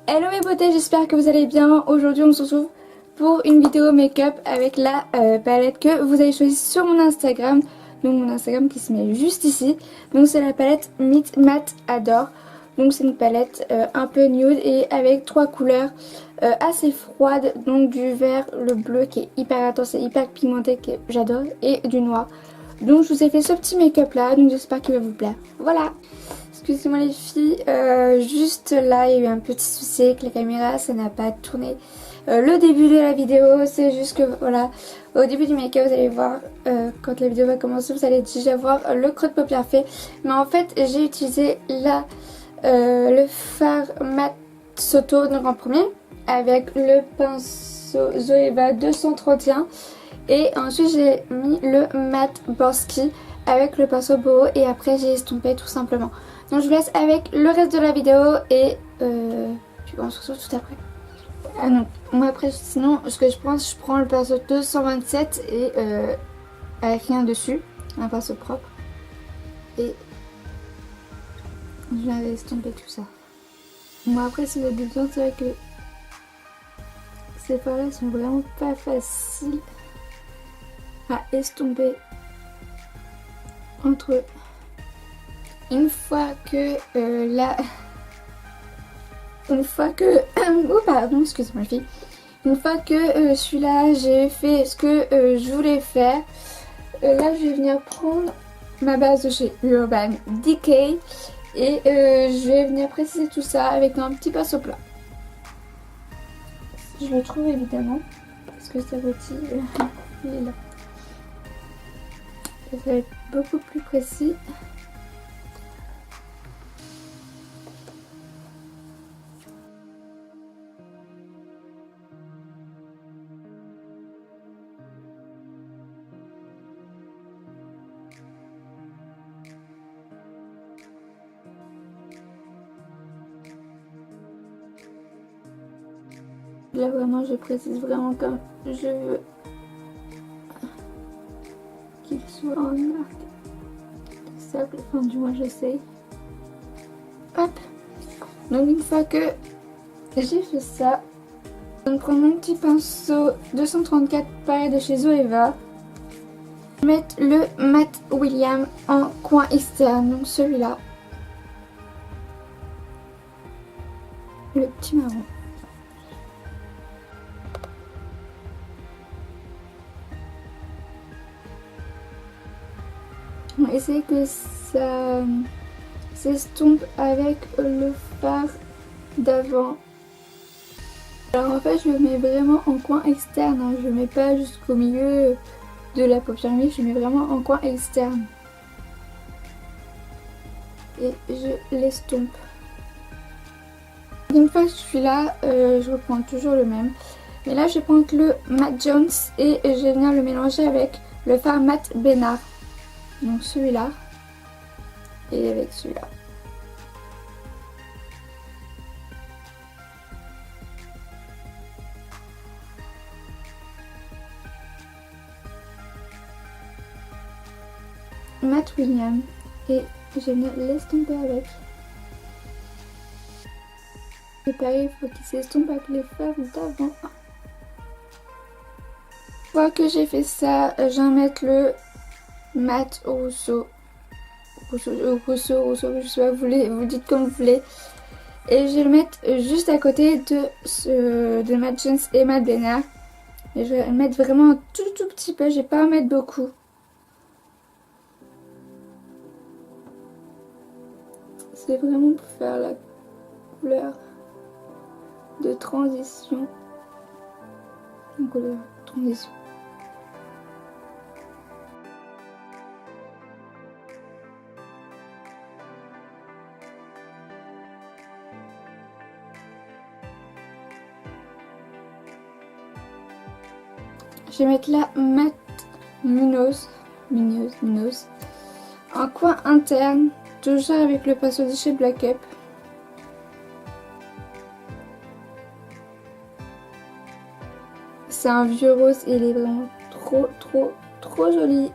Hello mes beautés, j'espère que vous allez bien. Aujourd'hui on se retrouve pour une vidéo make-up avec la palette que vous avez choisie sur mon Instagram. Donc mon Instagram qui se met juste ici. Donc c'est la palette Meet Matte Adore. Donc c'est une palette un peu nude et avec trois couleurs assez froides. Donc du vert, le bleu qui est hyper intense et hyper pigmenté que j'adore et du noir. Donc je vous ai fait ce petit make-up là, donc j'espère qu'il va vous plaire. Voilà. Excusez-moi les filles, juste là il y a eu un petit souci avec la caméra, ça n'a pas tourné le début de la vidéo, c'est juste que voilà, au début du make-up vous allez voir, quand la vidéo va commencer vous allez déjà voir le creux de paupière fait, mais en fait j'ai utilisé là le fard mat Soto donc en premier avec le pinceau Zoeva 231 et ensuite j'ai mis le mat Borsky avec le pinceau boho et après j'ai estompé tout simplement. Donc je vous laisse avec le reste de la vidéo et on se retrouve tout après. Ah non, moi après sinon ce que je prends le pinceau 227 et avec rien dessus, un pinceau propre et je vais estomper tout ça. Moi après si vous avez besoin, c'est vrai que ces fards-là sont vraiment pas faciles à estomper entre eux. Une fois que oh pardon, excusez-moi les filles. Une fois que celui-là j'ai fait ce que je voulais faire, là je vais venir prendre ma base de chez Urban Decay et je vais venir préciser tout ça avec un petit pinceau plat. Je le trouve évidemment parce que ça vautille, il est là. Ça va être beaucoup plus précis. Là vraiment je précise vraiment comme je veux qu'il soit en arc cercle, enfin du moins j'essaye. Hop. Donc une fois que j'ai fait ça, je vais prendre mon petit pinceau 234 pareil de chez Zoeva. Mettre le Matt William en coin externe, donc celui-là. Le petit marron. On va essayer que ça s'estompe avec le fard d'avant. Alors en fait je le mets vraiment en coin externe, hein. Je le mets pas jusqu'au milieu de la paupière unique, je le mets vraiment en coin externe. Et je l'estompe. Une fois que je suis là, je reprends toujours le même. Mais là je vais prendre le Matt Jones et je vais venir le mélanger avec le fard Matt Bénard. Donc celui-là et avec celui-là. Matt William et je vais l'estomper avec. Et pareil, il faut qu'il s'estompe avec les fards d'avant. Une fois que j'ai fait ça, je vais mettre le Matt Rousseau, je sais pas, vous dites comme vous voulez. Et je vais le mettre juste à côté de Matt Jones et Matt Bénard. Et je vais le mettre vraiment un tout petit peu, je vais pas en mettre beaucoup. C'est vraiment pour faire la couleur de transition. Une couleur de transition. Je vais mettre la Matte Minos en coin interne, toujours avec le pinceau de chez Black Up. C'est un vieux rose et il est vraiment trop joli.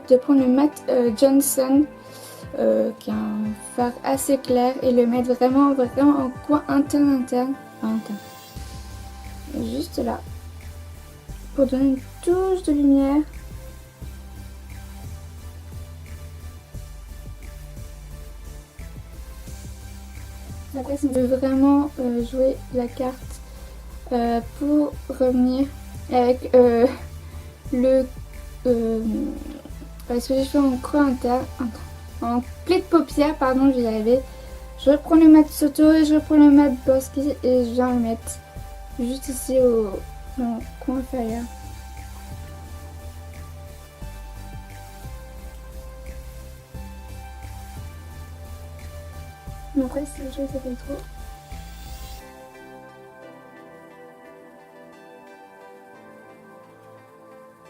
Je vais prendre le Matt Johnson qui a un fard assez clair et le mettre vraiment en coin interne, juste là, pour donner une touche de lumière. Après, si on veut vraiment jouer la carte pour revenir avec le ce que j'ai fait en creux interne, en pli de paupière, pardon, je vais y arriver. Je reprends le mat Soto et je reprends le mat Bosky et je viens le mettre juste ici dans le coin inférieur. Mais après, si je ça fait trop.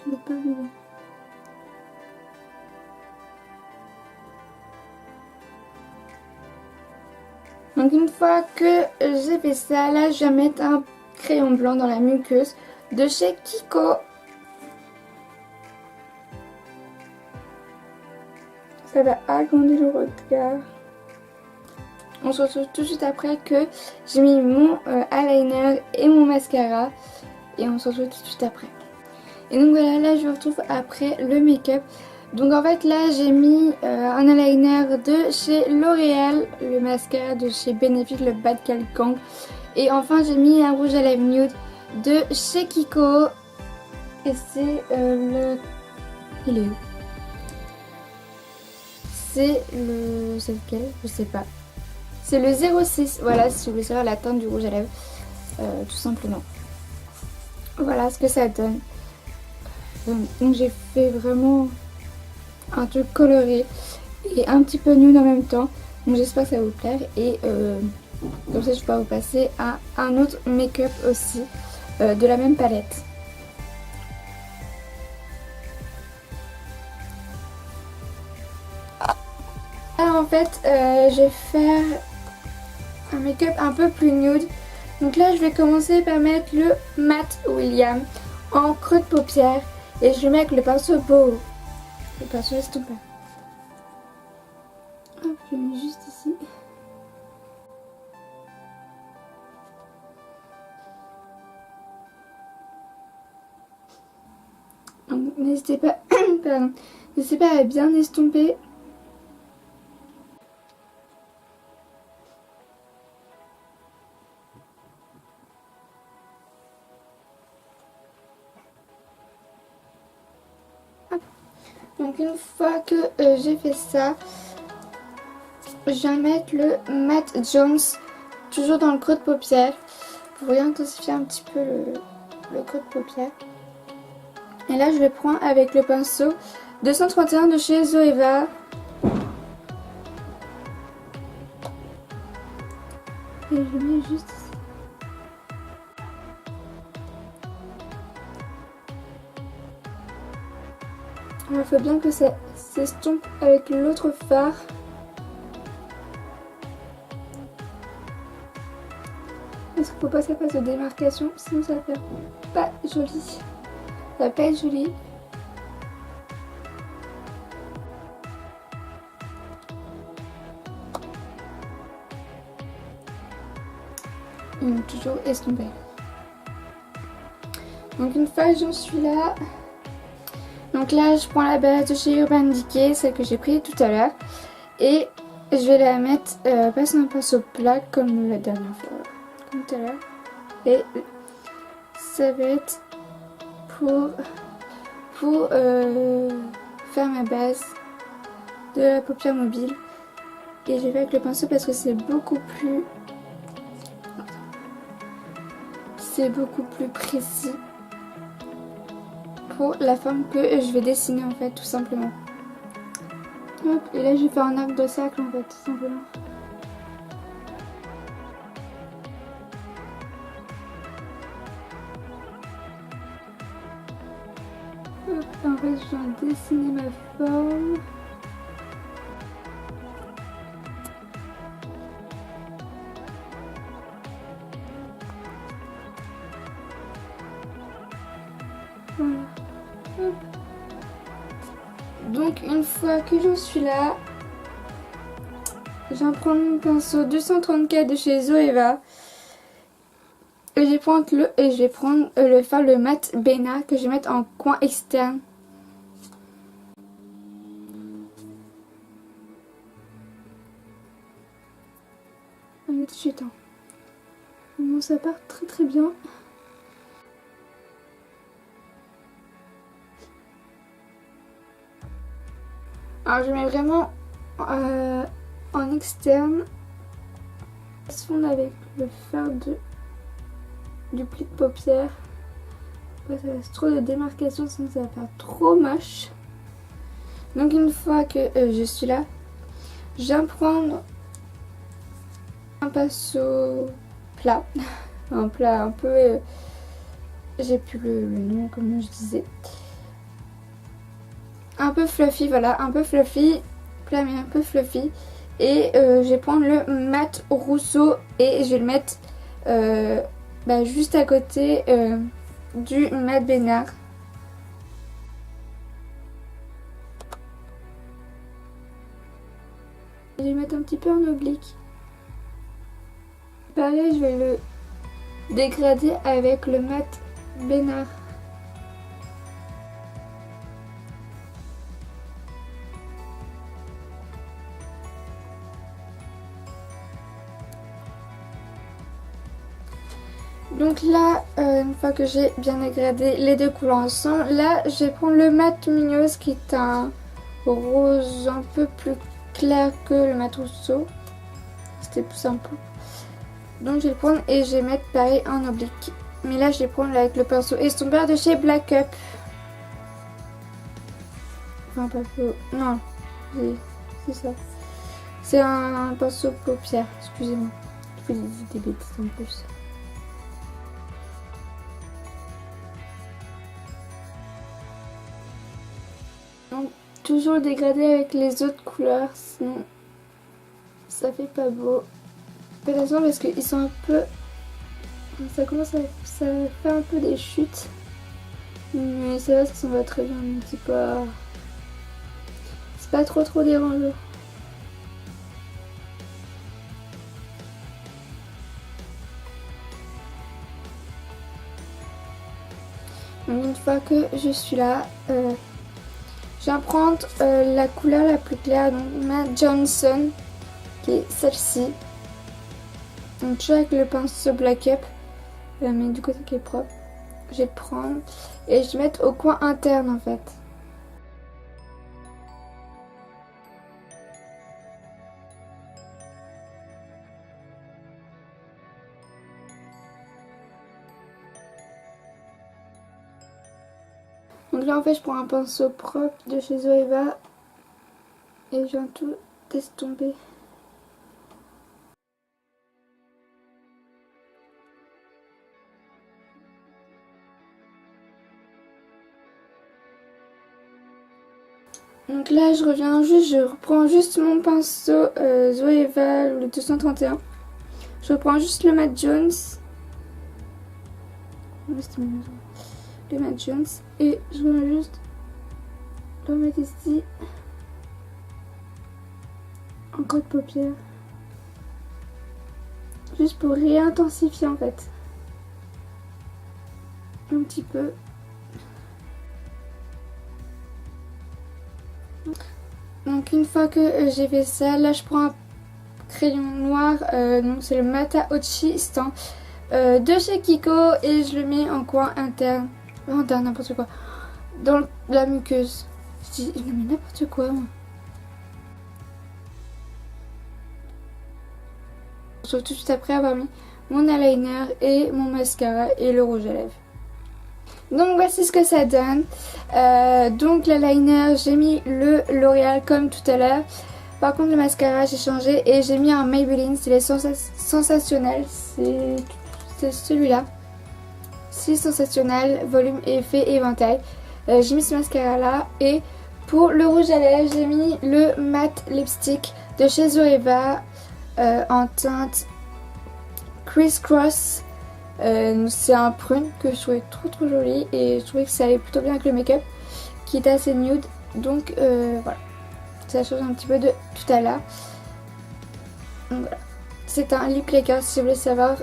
Je vais pas arriver. Donc une fois que j'ai fait ça, là je vais mettre un crayon blanc dans la muqueuse de chez Kiko. Ça va agrandir le regard. On se retrouve tout de suite après que j'ai mis mon eyeliner et mon mascara. Et on se retrouve tout de suite après. Et donc voilà, là je vous retrouve après le make-up. Donc en fait là j'ai mis un eyeliner de chez L'Oréal, le mascara de chez Benefit, le Bad Gang. Et enfin j'ai mis un rouge à lèvres nude de chez Kiko. Et c'est il est où? C'est lequel? Je sais pas. C'est le 06, voilà, si vous voulez savoir la teinte du rouge à lèvres, tout simplement. Voilà ce que ça donne. Donc j'ai fait vraiment un truc coloré et un petit peu nude en même temps. Donc j'espère que ça va vous plaire et comme ça je peux vous passer à un autre make-up aussi de la même palette. Alors en fait je vais faire un make-up un peu plus nude. Donc là je vais commencer par mettre le Matte William en creux de paupière et je le mets avec le pinceau beau. Le pinceau estompeur. Hop, je le mets juste ici. N'hésitez pas, pardon, n'hésitez pas à bien estomper. Donc une fois que j'ai fait ça, je viens mettre le Matte Jones toujours dans le creux de paupière pour intensifier un petit peu le creux de paupière. Et là je le prends avec le pinceau 231 de chez Zoeva. Et je le mets juste ici. Alors, il faut bien que ça s'estompe avec l'autre fard. Parce qu'il faut pas que ça fasse de démarcation, sinon ça va faire pas joli. Ça va pas être joli. Toujours estompé. Donc une fois que j'en suis là, donc là je prends la base de chez Urban Decay, celle que j'ai prise tout à l'heure, et je vais la mettre pas sur un pinceau plat comme la dernière fois, comme tout à l'heure, et ça va être pour faire ma base de la paupière mobile, et je vais faire avec le pinceau parce que c'est beaucoup plus précis pour la forme que je vais dessiner en fait, tout simplement. Hop, et là je vais faire un arc de cercle en fait, tout simplement. Hop, en fait je viens dessiner ma forme. Voilà. Hop. Donc une fois que je suis là, je vais prendre mon pinceau 234 de chez Zoeva. Et je vais prendre le fard, le mat Bénard que je vais mettre en coin externe. On met tout de suite. Bon, ça part très très bien. Alors je mets vraiment en externe. On se fonde avec le fard du pli de paupière. Ouais, ça laisse trop de démarcation, sinon ça va faire trop moche. Donc une fois que je suis là, je viens prendre un pinceau plat. Un plat un peu... j'ai plus le nom comme je disais. Un peu fluffy, voilà, un peu fluffy. Plat mais un peu fluffy. Et je vais prendre le mat Rousseau et je vais le mettre juste à côté du mat Bénard. Je vais le mettre un petit peu en oblique. Pareil, je vais le dégrader avec le mat Bénard. Donc là, une fois que j'ai bien dégradé les deux couleurs ensemble, là je vais prendre le mat Mignos qui est un rose un peu plus clair que le mat Rousseau. C'était plus simple. Donc je vais le prendre et je vais mettre pareil en oblique. Mais là je vais prendre avec le pinceau estompeur de chez Black Up. Enfin pinceau... non, c'est ça. C'est un pinceau paupière, excusez-moi. Je vous dis des bêtises en plus. Donc toujours dégrader avec les autres couleurs, sinon ça fait pas beau. Faites attention parce qu'ils sont un peu... ça commence à... ça fait un peu des chutes. Mais ça va, ça s'en va très bien. C'est pas... c'est pas trop dérangeant. Donc une fois que je suis là, je viens prendre la couleur la plus claire, donc ma Johnson, qui est celle-ci. Donc toujours avec le pinceau Black Up, mais du côté qui est propre. Je vais le prendre et je vais mettre au coin interne en fait. Donc là en fait je prends un pinceau propre de chez Zoeva et je viens tout estomper. Donc là je reprends juste mon pinceau Zoeva le 231. Je reprends juste le mat Jones. Le mat Jones et je vais juste le mettre ici en creux de paupière, juste pour réintensifier en fait un petit peu. Donc une fois que j'ai fait ça, là je prends un crayon noir, donc c'est le Mata-Ochi Stan de chez Kiko et je le mets en coin interne. Interne, n'importe quoi. Dans la muqueuse. Je dis, non mais n'importe quoi moi. Sauf tout de suite après avoir mis mon eyeliner et mon mascara et le rouge à lèvres. Donc voici ce que ça donne. Donc l'eyeliner, j'ai mis le L'Oréal comme tout à l'heure. Par contre le mascara j'ai changé et j'ai mis un Maybelline, c'est les Sensationnels. C'est celui-là. C'est Sensationnel, volume, effet, éventail. J'ai mis ce mascara là et pour le rouge à lèvres j'ai mis le matte lipstick de chez Zoeva en teinte Criss Cross. C'est un prune que je trouvais trop joli et je trouvais que ça allait plutôt bien avec le make-up qui est assez nude. Donc voilà, ça change un petit peu de tout à l'heure. Donc voilà. C'est un lip lacquer si vous voulez savoir,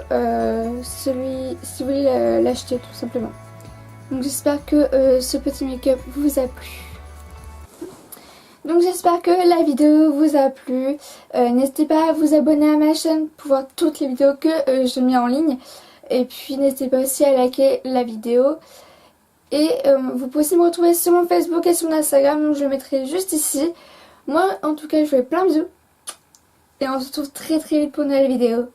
si vous voulez l'acheter tout simplement. Donc j'espère que ce petit make-up vous a plu. Donc j'espère que la vidéo vous a plu. N'hésitez pas à vous abonner à ma chaîne pour voir toutes les vidéos que je mets en ligne. Et puis n'hésitez pas aussi à liker la vidéo. Et vous pouvez aussi me retrouver sur mon Facebook et sur mon Instagram, donc je le mettrai juste ici. Moi en tout cas je vous fais plein de bisous. Et on se retrouve très très vite pour une nouvelle vidéo.